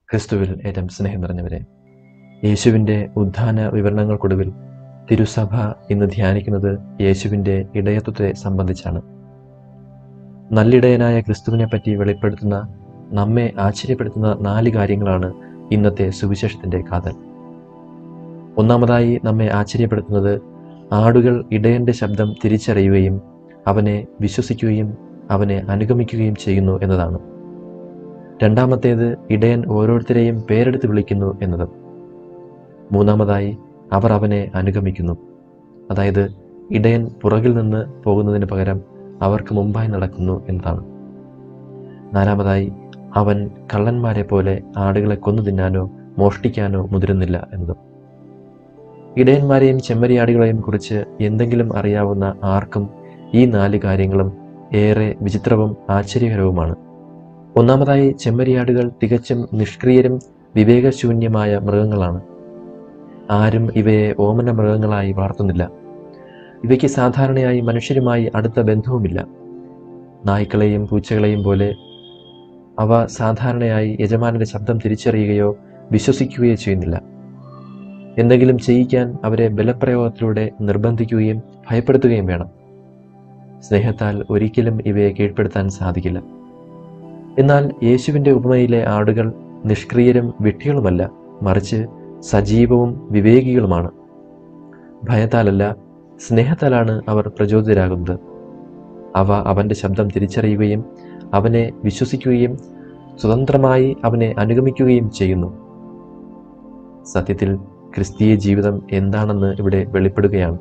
ക്രിസ്തുവിൽ ഏറ്റവും സ്നേഹം നിറഞ്ഞവരെ, യേശുവിൻ്റെ ഉദ്ധാന വിവരണങ്ങൾക്കൊടുവിൽ തിരുസഭ ഇന്ന് ധ്യാനിക്കുന്നത് യേശുവിൻ്റെ ഇടയത്വത്തെ സംബന്ധിച്ചാണ്. നല്ലിടയനായ ക്രിസ്തുവിനെപ്പറ്റി വെളിപ്പെടുത്തുന്ന, നമ്മെ ആശ്ചര്യപ്പെടുത്തുന്ന 4 കാര്യങ്ങളാണ് ഇന്നത്തെ സുവിശേഷത്തിൻ്റെ കാതൽ. ഒന്നാമതായി നമ്മെ ആശ്ചര്യപ്പെടുത്തുന്നത് ആടുകൾ ഇടയൻ്റെ ശബ്ദം തിരിച്ചറിയുകയും അവനെ വിശ്വസിക്കുകയും അവനെ അനുഗമിക്കുകയും ചെയ്യുന്നു എന്നതാണ്. രണ്ടാമത്തേത് ഇടയൻ ഓരോരുത്തരെയും പേരെടുത്ത് വിളിക്കുന്നു എന്നതും. മൂന്നാമതായി അവർ അവനെ അനുഗമിക്കുന്നു, അതായത് ഇടയൻ പുറകിൽ നിന്ന് പോകുന്നതിന് പകരം അവർക്ക് മുമ്പായി നടക്കുന്നു എന്നതാണ്. നാലാമതായി അവൻ കള്ളന്മാരെ പോലെ ആടുകളെ കൊന്നു തിന്നാനോ മോഷ്ടിക്കാനോ മുതിരുന്നില്ല എന്നതും. ഇടയന്മാരെയും ചെമ്മരിയാടുകളെയും കുറിച്ച് എന്തെങ്കിലും അറിയാവുന്ന ആർക്കും ഈ 4 കാര്യങ്ങളും ഏറെ വിചിത്രവും ആശ്ചര്യകരവുമാണ്. ഒന്നാമതായി, ചെമ്മരിയാടുകൾ തികച്ചും നിഷ്ക്രിയരും വിവേകശൂന്യമായ മൃഗങ്ങളാണ്. ആരും ഇവയെ ഓമന മൃഗങ്ങളായി വളർത്തുന്നില്ല. ഇവയ്ക്ക് സാധാരണയായി മനുഷ്യരുമായി അടുത്ത ബന്ധവുമില്ല. നായ്ക്കളെയും പൂച്ചകളെയും പോലെ അവ സാധാരണയായി യജമാനന്റെ ശബ്ദം തിരിച്ചറിയുകയോ വിശ്വസിക്കുകയോ ചെയ്യുന്നില്ല. എന്തെങ്കിലും ചെയ്യിക്കാൻ അവരെ ബലപ്രയോഗത്തിലൂടെ നിർബന്ധിക്കുകയും ഭയപ്പെടുത്തുകയും വേണം. സ്നേഹത്താൽ ഒരിക്കലും ഇവയെ കീഴ്പ്പെടുത്താൻ സാധിക്കില്ല. എന്നാൽ യേശുവിൻ്റെ ഉപമയിലെ ആടുകൾ നിഷ്ക്രിയരും വിഡ്ഢികളുമല്ല, മറിച്ച് സജീവവും വിവേകികളുമാണ്. ഭയത്താലല്ല, സ്നേഹത്താലാണ് അവർ പ്രചോദിതരാകുന്നത്. അവ അവൻ്റെ ശബ്ദം തിരിച്ചറിയുകയും അവനെ വിശ്വസിക്കുകയും സ്വതന്ത്രമായി അവനെ അനുഗമിക്കുകയും ചെയ്യുന്നു. സത്യത്തിൽ ക്രിസ്തീയ ജീവിതം എന്താണെന്ന് ഇവിടെ വെളിപ്പെടുകയാണ്.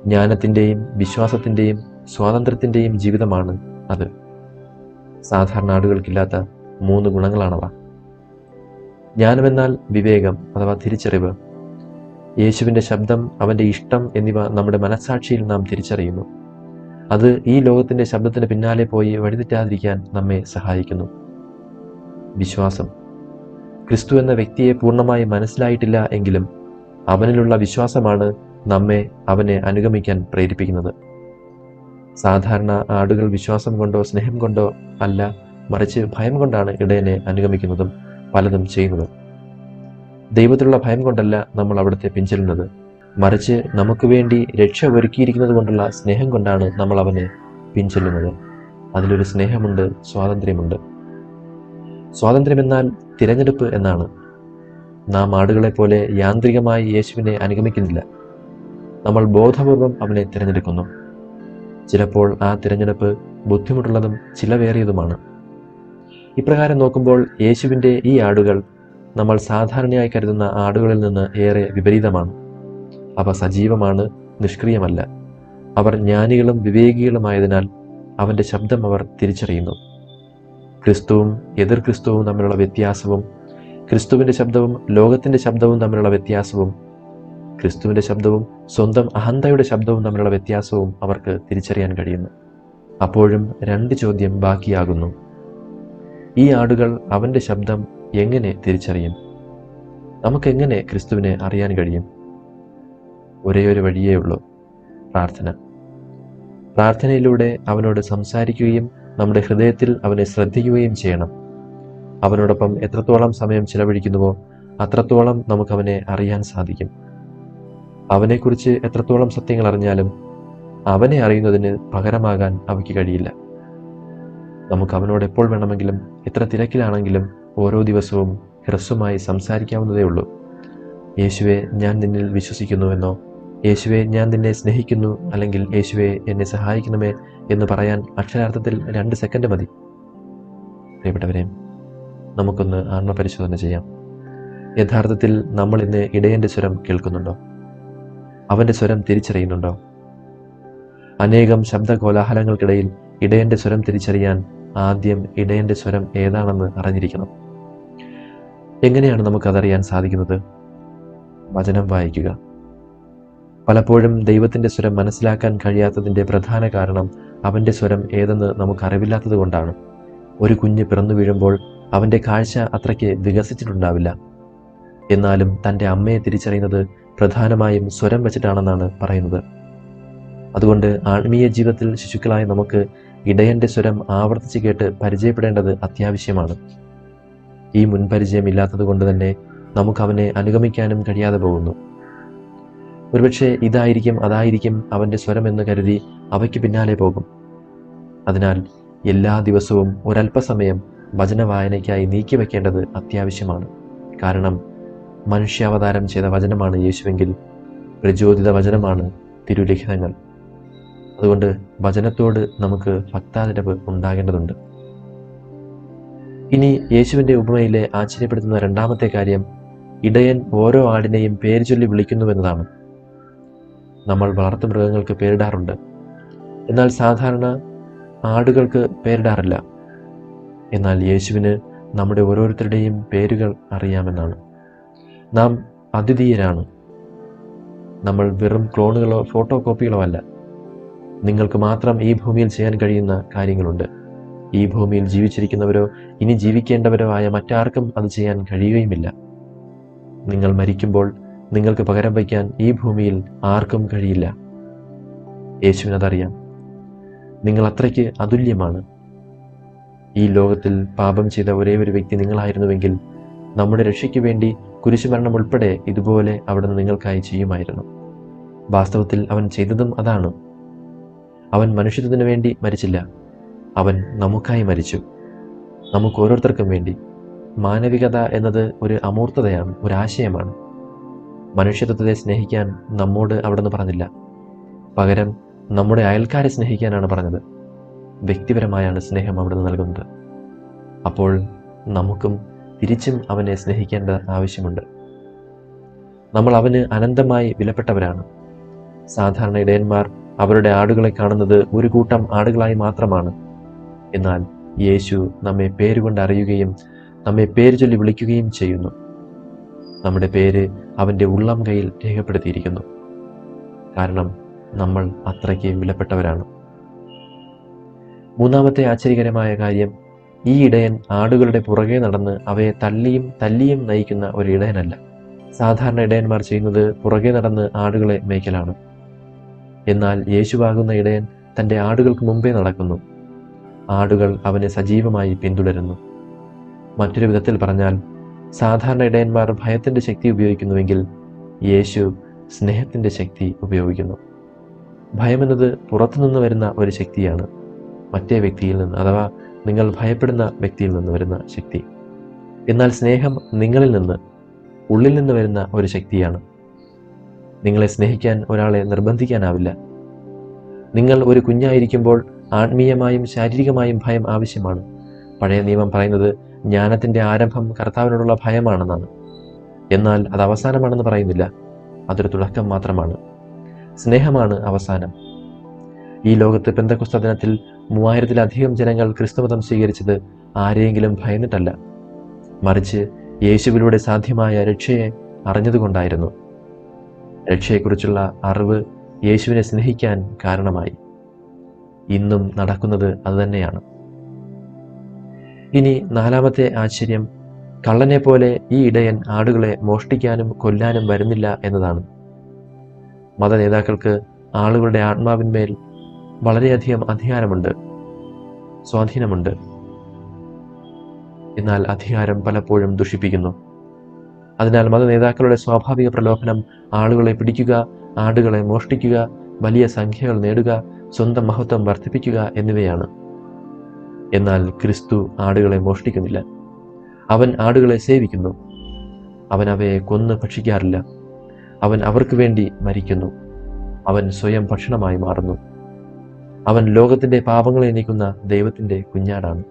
ജ്ഞാനത്തിൻ്റെയും വിശ്വാസത്തിൻ്റെയും സ്വാതന്ത്ര്യത്തിൻ്റെയും ജീവിതമാണ് അത്. സാധാരണ ആടുകൾക്കില്ലാത്ത 3 ഗുണങ്ങളാണവ. ജ്ഞാനമെന്നാൽ വിവേകം അഥവാ തിരിച്ചറിവ്. യേശുവിൻ്റെ ശബ്ദം, അവൻ്റെ ഇഷ്ടം എന്നിവ നമ്മുടെ മനസ്സാക്ഷിയിൽ നാം തിരിച്ചറിയുന്നു. അത് ഈ ലോകത്തിൻ്റെ ശബ്ദത്തിന് പിന്നാലെ പോയി വഴിതെറ്റാതിരിക്കാൻ നമ്മെ സഹായിക്കുന്നു. വിശ്വാസം. ക്രിസ്തു എന്ന വ്യക്തിയെ പൂർണ്ണമായി മനസ്സിലായിട്ടില്ല എങ്കിലും അവനിലുള്ള വിശ്വാസമാണ് നമ്മെ അവനെ അനുഗമിക്കാൻ പ്രേരിപ്പിക്കുന്നത്. സാധാരണ ആടുകൾ വിശ്വാസം കൊണ്ടോ സ്നേഹം കൊണ്ടോ അല്ല, മറിച്ച് ഭയം കൊണ്ടാണ് ഇടയനെ അനുഗമിക്കുന്നതും പലതും ചെയ്യുന്നതും. ദൈവത്തിലുള്ള ഭയം കൊണ്ടല്ല നമ്മൾ അവിടുത്തെ പിൻചെല്ലുന്നത്, മറിച്ച് നമുക്ക് വേണ്ടി രക്ഷ ഒരുക്കിയിരിക്കുന്നത് കൊണ്ടുള്ള സ്നേഹം കൊണ്ടാണ് നമ്മൾ അവനെ പിൻചെല്ലുന്നത്. അതിലൊരു സ്നേഹമുണ്ട്, സ്വാതന്ത്ര്യമുണ്ട്. സ്വാതന്ത്ര്യമെന്നാൽ തിരഞ്ഞെടുപ്പ് എന്നാണ്. നാം ആടുകളെപ്പോലെ യാന്ത്രികമായി യേശുവിനെ അനുഗമിക്കുന്നില്ല. നമ്മൾ ബോധപൂർവം അവനെ തിരഞ്ഞെടുക്കുന്നു. ചിലപ്പോൾ ആ തിരഞ്ഞെടുപ്പ് ബുദ്ധിമുട്ടുള്ളതും ചിലവേറിയതുമാണ്. ഇപ്രകാരം നോക്കുമ്പോൾ യേശുവിൻ്റെ ഈ ആടുകൾ നമ്മൾ സാധാരണയായി കരുതുന്ന ആടുകളിൽ നിന്ന് ഏറെ വിപരീതമാണ്. അവ സജീവമാണ്, നിഷ്ക്രിയമല്ല. അവർ ജ്ഞാനികളും വിവേകികളുമായതിനാൽ അവൻ്റെ ശബ്ദം അവർ തിരിച്ചറിയുന്നു. ക്രിസ്തുവും എതിർ ക്രിസ്തുവും തമ്മിലുള്ള വ്യത്യാസവും, ക്രിസ്തുവിൻ്റെ ശബ്ദവും ലോകത്തിൻ്റെ ശബ്ദവും തമ്മിലുള്ള വ്യത്യാസവും, ക്രിസ്തുവിൻ്റെ ശബ്ദവും സ്വന്തം അഹന്തയുടെ ശബ്ദവും തമ്മിലുള്ള വ്യത്യാസവും അവർക്ക് തിരിച്ചറിയാൻ കഴിയുന്നു. അപ്പോഴും 2 ചോദ്യം ബാക്കിയാകുന്നു. ഈ ആടുകൾ അവൻ്റെ ശബ്ദം എങ്ങനെ തിരിച്ചറിയും? നമുക്കെങ്ങനെ ക്രിസ്തുവിനെ അറിയാൻ കഴിയും? ഒരേയൊരു വഴിയേ ഉള്ളൂ: പ്രാർത്ഥന. പ്രാർത്ഥനയിലൂടെ അവനോട് സംസാരിക്കുകയും നമ്മുടെ ഹൃദയത്തിൽ അവനെ ശ്രദ്ധിക്കുകയും ചെയ്യണം. അവനോടൊപ്പം എത്രത്തോളം സമയം ചിലവഴിക്കുന്നുവോ അത്രത്തോളം നമുക്കവനെ അറിയാൻ സാധിക്കും. അവനെക്കുറിച്ച് എത്രത്തോളം സത്യങ്ങൾ അറിഞ്ഞാലും അവനെ അറിയുന്നതിന് പകരമാകാൻ അവയ്ക്ക് കഴിയില്ല. നമുക്ക് അവനോട് എപ്പോൾ വേണമെങ്കിലും എത്ര തിരക്കിലാണെങ്കിലും ഓരോ ദിവസവും ഹ്രസ്വമായി സംസാരിക്കാവുന്നതേ ഉള്ളൂ. യേശുവെ, ഞാൻ നിന്നിൽ വിശ്വസിക്കുന്നുവെന്നോ, യേശുവെ, ഞാൻ നിന്നെ സ്നേഹിക്കുന്നു, അല്ലെങ്കിൽ യേശുവെ, എന്നെ സഹായിക്കണമേ എന്ന് പറയാൻ അക്ഷരാർത്ഥത്തിൽ 2 സെക്കൻഡ് മതി. പ്രിയപ്പെട്ടവരെ, നമുക്കൊന്ന് ആത്മപരിശോധന ചെയ്യാം. യഥാർത്ഥത്തിൽ നമ്മൾ ഇന്ന് ഇടയൻ്റെ സ്വരം കേൾക്കുന്നുണ്ടോ? അവൻ്റെ സ്വരം തിരിച്ചറിയുന്നുണ്ടോ? അനേകം ശബ്ദകോലാഹലങ്ങൾക്കിടയിൽ ഇടയൻ്റെ സ്വരം തിരിച്ചറിയാൻ ആദ്യം ഇടയൻ്റെ സ്വരം ഏതാണെന്ന് അറിഞ്ഞിരിക്കണം. എങ്ങനെയാണ് നമുക്കതറിയാൻ സാധിക്കുന്നത്? വചനം വായിക്കുക. പലപ്പോഴും ദൈവത്തിൻ്റെ സ്വരം മനസ്സിലാക്കാൻ കഴിയാത്തതിൻ്റെ പ്രധാന കാരണം അവൻ്റെ സ്വരം ഏതെന്ന് നമുക്കറിവില്ലാത്തത് കൊണ്ടാണ്. ഒരു കുഞ്ഞ് പിറന്നു വീഴുമ്പോൾ അവൻ്റെ കാഴ്ച അത്രയ്ക്ക് വികസിച്ചിട്ടുണ്ടാവില്ല. എന്നാലും തൻ്റെ അമ്മയെ തിരിച്ചറിയുന്നത് പ്രധാനമായും സ്വരം വെച്ചിട്ടാണെന്നാണ് പറയുന്നത്. അതുകൊണ്ട് ആത്മീയ ജീവിതത്തിൽ ശിശുക്കളായ നമുക്ക് ഇടയൻ്റെ സ്വരം ആവർത്തിച്ച് കേട്ട് പരിചയപ്പെടേണ്ടത് അത്യാവശ്യമാണ്. ഈ മുൻപരിചയം ഇല്ലാത്തത് കൊണ്ട് തന്നെ നമുക്ക് അവനെ അനുഗമിക്കാനും കഴിയാതെ പോകുന്നു. ഒരുപക്ഷെ ഇതായിരിക്കും അതായിരിക്കും അവൻ്റെ സ്വരമെന്ന് കരുതി അവയ്ക്ക് പിന്നാലെ പോകും. അതിനാൽ എല്ലാ ദിവസവും ഒരല്പസമയം വചനവായനയ്ക്കായി നീക്കിവെക്കേണ്ടത് അത്യാവശ്യമാണ്. കാരണം മനുഷ്യാവതാരം ചെയ്ത വചനമാണ് യേശുവെങ്കിൽ പ്രചോദിത വചനമാണ് തിരുലിഖിതങ്ങൾ. അതുകൊണ്ട് വചനത്തോട് നമുക്ക് ഭക്താദരവ് ഉണ്ടാകേണ്ടതുണ്ട്. ഇനി യേശുവിൻ്റെ ഉപമയിലെ ആശ്ചര്യപ്പെടുത്തുന്ന രണ്ടാമത്തെ കാര്യം, ഇടയൻ ഓരോ ആടിനെയും പേര് ചൊല്ലി വിളിക്കുന്നുവെന്നതാണ്. നമ്മൾ വളർത്തുമൃഗങ്ങൾക്ക് പേരിടാറുണ്ട്, എന്നാൽ സാധാരണ ആടുകൾക്ക് പേരിടാറില്ല. എന്നാൽ യേശുവിന് നമ്മുടെ ഓരോരുത്തരുടെയും പേരുകൾ അറിയാമെന്നാണ്. നാം അദ്വിതീയരാണ്. നമ്മൾ വെറും ക്ലോണുകളോ ഫോട്ടോ കോപ്പികളോ അല്ല. നിങ്ങൾക്ക് മാത്രം ഈ ഭൂമിയിൽ ചെയ്യാൻ കഴിയുന്ന കാര്യങ്ങളുണ്ട്. ഈ ഭൂമിയിൽ ജീവിച്ചിരിക്കുന്നവരോ ഇനി ജീവിക്കേണ്ടവരോ ആയ മറ്റാർക്കും അത് ചെയ്യാൻ കഴിയുകയുമില്ല. നിങ്ങൾ മരിക്കുമ്പോൾ നിങ്ങൾക്ക് പകരം വയ്ക്കാൻ ഈ ഭൂമിയിൽ ആർക്കും കഴിയില്ല. യേശുവിനതറിയാം. നിങ്ങൾ അത്രയ്ക്ക് അതുല്യമാണ്. ഈ ലോകത്തിൽ പാപം ചെയ്ത ഒരേ ഒരു വ്യക്തി നിങ്ങളായിരുന്നുവെങ്കിൽ നമ്മുടെ രക്ഷയ്ക്ക് വേണ്ടി കുരിശുമരണം ഉൾപ്പെടെ ഇതുപോലെ അവിടുന്ന് നിങ്ങൾക്കായി ചെയ്യുമായിരുന്നു. വാസ്തവത്തിൽ അവൻ ചെയ്തതും അതാണ്. അവൻ മനുഷ്യത്വത്തിന് വേണ്ടി മരിച്ചില്ല, അവൻ നമുക്കായി മരിച്ചു, നമുക്ക് ഓരോരുത്തർക്കും വേണ്ടി. മാനവികത എന്നത് ഒരു അമൂർത്തതയാണ്, ഒരാശയമാണ്. മനുഷ്യത്വത്തെ സ്നേഹിക്കാൻ നമ്മോട് അവിടുന്ന് പറഞ്ഞില്ല, പകരം നമ്മുടെ അയൽക്കാരെ സ്നേഹിക്കാനാണ് പറഞ്ഞത്. വ്യക്തിപരമായാണ് സ്നേഹം അവിടുന്ന് നൽകുന്നത്. അപ്പോൾ നമുക്കും തിരിച്ചും അവനെ സ്നേഹിക്കേണ്ട ആവശ്യമുണ്ട്. നമ്മൾ അവന് അനന്തമായി വിലപ്പെട്ടവരാണ്. സാധാരണ ഇടയന്മാർ അവരുടെ ആടുകളെ കാണുന്നത് ഒരു കൂട്ടം ആടുകളായി മാത്രമാണ്. എന്നാൽ യേശു നമ്മെ പേരുകൊണ്ട് അറിയുകയും നമ്മെ പേര് ചൊല്ലി വിളിക്കുകയും ചെയ്യുന്നു. നമ്മുടെ പേര് അവൻ്റെ ഉള്ളം കയ്യിൽ രേഖപ്പെടുത്തിയിരിക്കുന്നു. കാരണം നമ്മൾ അത്രയ്ക്ക് വിലപ്പെട്ടവരാണ്. മൂന്നാമത്തെ ആശ്ചര്യകരമായ കാര്യം, ഈ ഇടയൻ ആടുകളുടെ പുറകെ നടന്ന് അവയെ തല്ലിയും നയിക്കുന്ന ഒരു ഇടയനല്ല. സാധാരണ ഇടയന്മാർ ചെയ്യുന്നത് പുറകെ നടന്ന് ആടുകളെ മേയ്ക്കലാണ്. എന്നാൽ യേശുവാകുന്ന ഇടയൻ തൻ്റെ ആടുകൾക്ക് മുമ്പേ നടക്കുന്നു. ആടുകൾ അവനെ സജീവമായി പിന്തുടരുന്നു. മറ്റൊരു വിധത്തിൽ പറഞ്ഞാൽ, സാധാരണ ഇടയന്മാർ ഭയത്തിൻ്റെ ശക്തി ഉപയോഗിക്കുന്നുവെങ്കിൽ യേശു സ്നേഹത്തിൻ്റെ ശക്തി ഉപയോഗിക്കുന്നു. ഭയമെന്നത് പുറത്തുനിന്ന് വരുന്ന ഒരു ശക്തിയാണ്, മറ്റേ വ്യക്തിയിൽ നിന്ന്, അഥവാ നിങ്ങൾ ഭയപ്പെടുന്ന വ്യക്തിയിൽ നിന്ന് വരുന്ന ശക്തി. എന്നാൽ സ്നേഹം നിങ്ങളിൽ നിന്ന്, ഉള്ളിൽ നിന്ന് വരുന്ന ഒരു ശക്തിയാണ്. നിങ്ങളെ സ്നേഹിക്കാൻ ഒരാളെ നിർബന്ധിക്കാനാവില്ല. നിങ്ങൾ ഒരു കുഞ്ഞായിരിക്കുമ്പോൾ ആത്മീയമായും ശാരീരികമായും ഭയം ആവശ്യമാണ്. പഴയ നിയമം പറയുന്നത് ജ്ഞാനത്തിൻ്റെ ആരംഭം കർത്താവിനോടുള്ള ഭയമാണെന്നാണ്. എന്നാൽ അത് അവസാനമാണെന്ന് പറയുന്നില്ല, അതൊരു തുടക്കം മാത്രമാണ്. സ്നേഹമാണ് അവസാനം. ഈ ലോകത്ത് പെന്തക്കോസ്ത് ദിനത്തിൽ 3000-ലധികം ജനങ്ങൾ ക്രിസ്തുമതം സ്വീകരിച്ചത് ആരെയെങ്കിലും ഭയന്നിട്ടല്ല, മറിച്ച് യേശുവിലൂടെ സാധ്യമായ രക്ഷയെ അറിഞ്ഞതുകൊണ്ടായിരുന്നു. രക്ഷയെക്കുറിച്ചുള്ള അറിവ് യേശുവിനെ സ്നേഹിക്കാൻ കാരണമായി. ഇന്നും നടക്കുന്നത് അതുതന്നെയാണ്. ഇനി നാലാമത്തെ ആശ്ചര്യം, കള്ളനെ പോലെ ഈ ഇടയൻ ആടുകളെ മോഷ്ടിക്കാനും കൊല്ലാനും വരുന്നില്ല എന്നതാണ്. മതനേതാക്കൾക്ക് ആളുകളുടെ ആത്മാവിന്മേൽ വളരെയധികം അധികാരമുണ്ട്, സ്വാധീനമുണ്ട്. എന്നാൽ അധികാരം പലപ്പോഴും ദുഷിപ്പിക്കുന്നു. അതിനാൽ മതനേതാക്കളുടെ സ്വാഭാവിക പ്രലോഭനം ആളുകളെ പിടിക്കുക, ആടുകളെ മോഷ്ടിക്കുക, വലിയ സംഖ്യകൾ നേടുക, സ്വന്തം മഹത്വം വർദ്ധിപ്പിക്കുക എന്നിവയാണ്. എന്നാൽ ക്രിസ്തു ആടുകളെ മോഷ്ടിക്കുന്നില്ല. അവൻ ആടുകളെ സേവിക്കുന്നു. അവൻ അവയെ കൊന്ന് ഭക്ഷിക്കാറില്ല. അവൻ അവർക്ക് വേണ്ടി മരിക്കുന്നു. അവൻ സ്വയം ഭക്ഷണമായി മാറുന്നു. അവൻ ലോകത്തിൻ്റെ പാപങ്ങളെ നീക്കുന്ന ദൈവത്തിൻ്റെ കുഞ്ഞാടാണ്.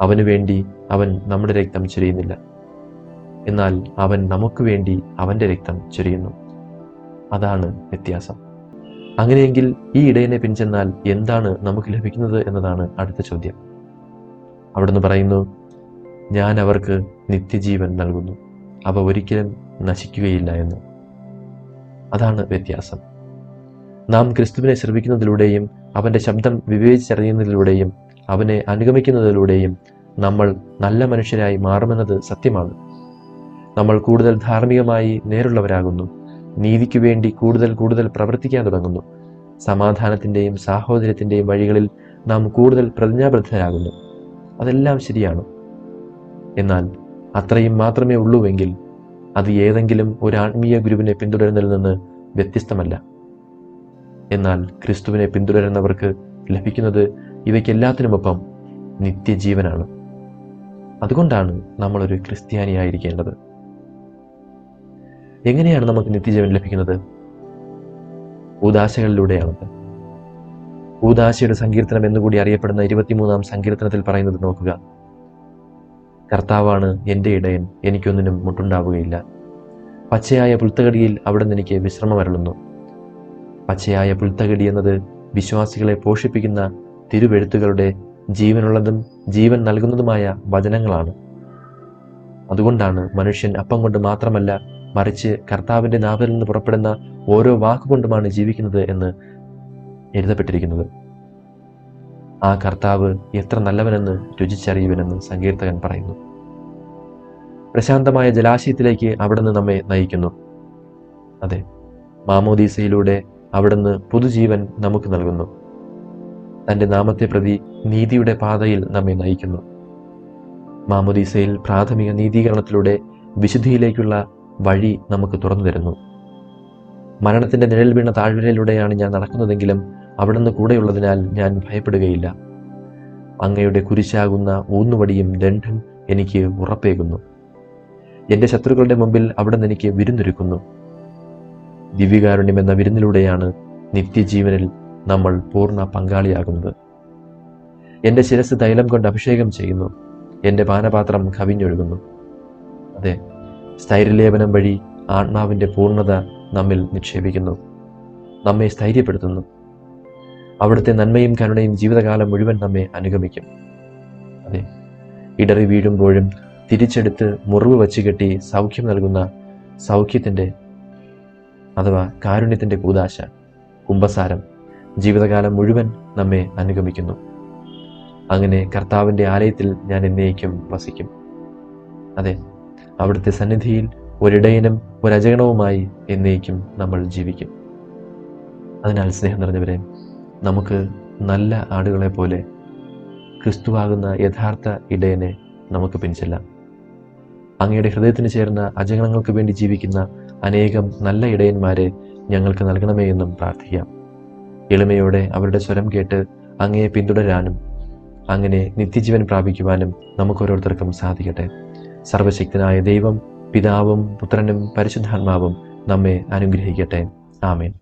അവനു വേണ്ടി അവൻ നമ്മുടെ രക്തം ചൊരിയുന്നില്ല, എന്നാൽ അവൻ നമുക്ക് വേണ്ടി അവൻ്റെ രക്തം ചൊരിയുന്നു. അതാണ് വ്യത്യാസം. അങ്ങനെയെങ്കിൽ ഈ ഇടയനെ പിൻചെന്നാൽ എന്താണ് നമുക്ക് ലഭിക്കുന്നത് എന്നതാണ് അടുത്ത ചോദ്യം. അവിടുന്ന് പറയുന്നു, ഞാൻ അവർക്ക് നിത്യജീവൻ നൽകുന്നു, അവ ഒരിക്കലും നശിക്കുകയില്ല എന്ന്. അതാണ് വ്യത്യാസം. നാം ക്രിസ്തുവിനെ ശ്രവിക്കുന്നതിലൂടെയും അവൻ്റെ ശബ്ദം വിവേചിച്ചറിയുന്നതിലൂടെയും അവനെ അനുഗമിക്കുന്നതിലൂടെയും നമ്മൾ നല്ല മനുഷ്യരായി മാറുമെന്നത് സത്യമാണ്. നമ്മൾ കൂടുതൽ ധാർമ്മികമായി നേരുള്ളവരാകുന്നു. നീതിക്ക് വേണ്ടി കൂടുതൽ പ്രവർത്തിക്കാൻ തുടങ്ങുന്നു. സമാധാനത്തിൻ്റെയും സാഹോദര്യത്തിൻ്റെയും വഴികളിൽ നാം കൂടുതൽ പ്രതിജ്ഞാബദ്ധരാകുന്നു. അതെല്ലാം ശരിയാണ്. എന്നാൽ അത്രയും മാത്രമേ ഉള്ളൂവെങ്കിൽ അത് ഏതെങ്കിലും ഒരു ആത്മീയ ഗുരുവിനെ പിന്തുടരുന്നതിൽ നിന്ന് വ്യത്യസ്തമല്ല. എന്നാൽ ക്രിസ്തുവിനെ പിന്തുടരുന്നവർക്ക് ലഭിക്കുന്നത് ഇവയ്ക്കെല്ലാത്തിനുമൊപ്പം നിത്യജീവനാണ്. അതുകൊണ്ടാണ് നമ്മളൊരു ക്രിസ്ത്യാനിയായിരിക്കേണ്ടത്. എങ്ങനെയാണ് നമുക്ക് നിത്യജീവൻ ലഭിക്കുന്നത്? ഊദാശകളിലൂടെയാണത്. ഊദാശയുടെ സങ്കീർത്തനം എന്നുകൂടി അറിയപ്പെടുന്ന 23-ാം സങ്കീർത്തനത്തിൽ പറയുന്നത് നോക്കുക. കർത്താവാണ് എൻ്റെ ഇടയൻ, എനിക്കൊന്നിനും മുട്ടുണ്ടാവുകയില്ല. പച്ചയായ പുൽത്തകടിയിൽ അവിടുന്ന് എനിക്ക് വിശ്രമം അരുളുന്നു. പച്ചയായ പുൽത്തകടി എന്നത് വിശ്വാസികളെ പോഷിപ്പിക്കുന്ന തിരുവെഴുത്തുകളുടെ ജീവനുള്ളതും ജീവൻ നൽകുന്നതുമായ വചനങ്ങളാണ്. അതുകൊണ്ടാണ് മനുഷ്യൻ അപ്പം കൊണ്ട് മാത്രമല്ല, മറിച്ച് കർത്താവിൻ്റെ നാവിൽ നിന്ന് പുറപ്പെടുന്ന ഓരോ വാക്കുകൊണ്ടുമാണ് ജീവിക്കുന്നത് എന്ന് എഴുതപ്പെട്ടിരിക്കുന്നത്. ആ കർത്താവ് എത്ര നല്ലവനെന്ന് രുചിച്ചറിയുവനെന്ന് സങ്കീർത്തകൻ പറയുന്നു. പ്രശാന്തമായ ജലാശയത്തിലേക്ക് അവിടുന്ന് നമ്മെ നയിക്കുന്നു. അതെ, മാമോദീസയിലൂടെ അവിടുന്ന് പുതുജീവൻ നമുക്ക് നൽകുന്നു. തൻ്റെ നാമത്തെ പ്രതി നീതിയുടെ പാതയിൽ നമ്മെ നയിക്കുന്നു. മാമോദീസയിൽ പ്രാഥമിക നീതീകരണത്തിലൂടെ വിശുദ്ധിയിലേക്കുള്ള വഴി നമുക്ക് തുറന്നു തരുന്നു. മരണത്തിൻ്റെ നിഴൽ വീണ താഴ്വരയിലൂടെയാണ് ഞാൻ നടക്കുന്നതെങ്കിലും അവിടുന്ന് കൂടെയുള്ളതിനാൽ ഞാൻ ഭയപ്പെടുകയില്ല. അങ്ങയുടെ കുരിശാകുന്ന ഊന്നുവടിയും ദണ്ഡും എനിക്ക് ഉറപ്പേകുന്നു. എൻ്റെ ശത്രുക്കളുടെ മുമ്പിൽ അവിടുന്ന് എനിക്ക് വിരുന്നൊരുക്കുന്നു. ദിവ്യകാരുണ്യം എന്ന വിരുന്നിലൂടെയാണ് നിത്യജീവനിൽ നമ്മൾ പൂർണ്ണ പങ്കാളിയാകുന്നത്. എൻ്റെ ശിരസ് തൈലം കൊണ്ട് അഭിഷേകം ചെയ്യുന്നു. എൻ്റെ പാനപാത്രം കവിഞ്ഞൊഴുകുന്നു. അതെ, സ്ഥൈര്യലേപനം വഴി ആത്മാവിൻ്റെ പൂർണ്ണത നമ്മിൽ നിക്ഷേപിക്കുന്നു, നമ്മെ സ്ഥൈര്യപ്പെടുത്തുന്നു. അവിടുത്തെ നന്മയും കരുണയും ജീവിതകാലം മുഴുവൻ നമ്മെ അനുഗമിക്കും. അതെ, ഇടറി വീഴുമ്പോഴും തിരിച്ചെടുത്ത് മുറിവ് വച്ച് കെട്ടി സൗഖ്യം നൽകുന്ന സൗഖ്യത്തിൻ്റെ അഥവാ കാരുണ്യത്തിൻ്റെ കൂദാശ, കുമ്പസാരം ജീവിതകാലം മുഴുവൻ നമ്മെ അനുഗമിക്കുന്നു. അങ്ങനെ കർത്താവിൻ്റെ ആലയത്തിൽ ഞാൻ എന്നേക്കും വസിക്കും. അതെ, അവിടുത്തെ സന്നിധിയിൽ ഒരിടയനും ഒരജഗണവുമായി എന്നേക്കും നമ്മൾ ജീവിക്കും. അതിനാൽ സ്നേഹം നിറഞ്ഞവരെ, നമുക്ക് നല്ല ആടുകളെ പോലെ ക്രിസ്തുവാകുന്ന യഥാർത്ഥ ഇടയനെ നമുക്ക് പിൻചെല്ലാം. അങ്ങയുടെ ഹൃദയത്തിന് ചേർന്ന അജഗണങ്ങൾക്ക് വേണ്ടി ജീവിക്കുന്ന അനേകം നല്ല ഇടയന്മാരെ ഞങ്ങൾക്ക് നൽകണമേ എന്നും പ്രാർത്ഥിക്കാം. എളിമയോടെ അവരുടെ സ്വരം കേട്ട് അങ്ങയെ പിന്തുടരാനും അങ്ങനെ നിത്യജീവൻ പ്രാപിക്കുവാനും നമുക്കോരോരുത്തർക്കും സാധിക്കട്ടെ. സർവശക്തനായ ദൈവം, പിതാവും പുത്രനും പരിശുദ്ധാത്മാവും നമ്മെ അനുഗ്രഹിക്കട്ടെ. ആമേൻ.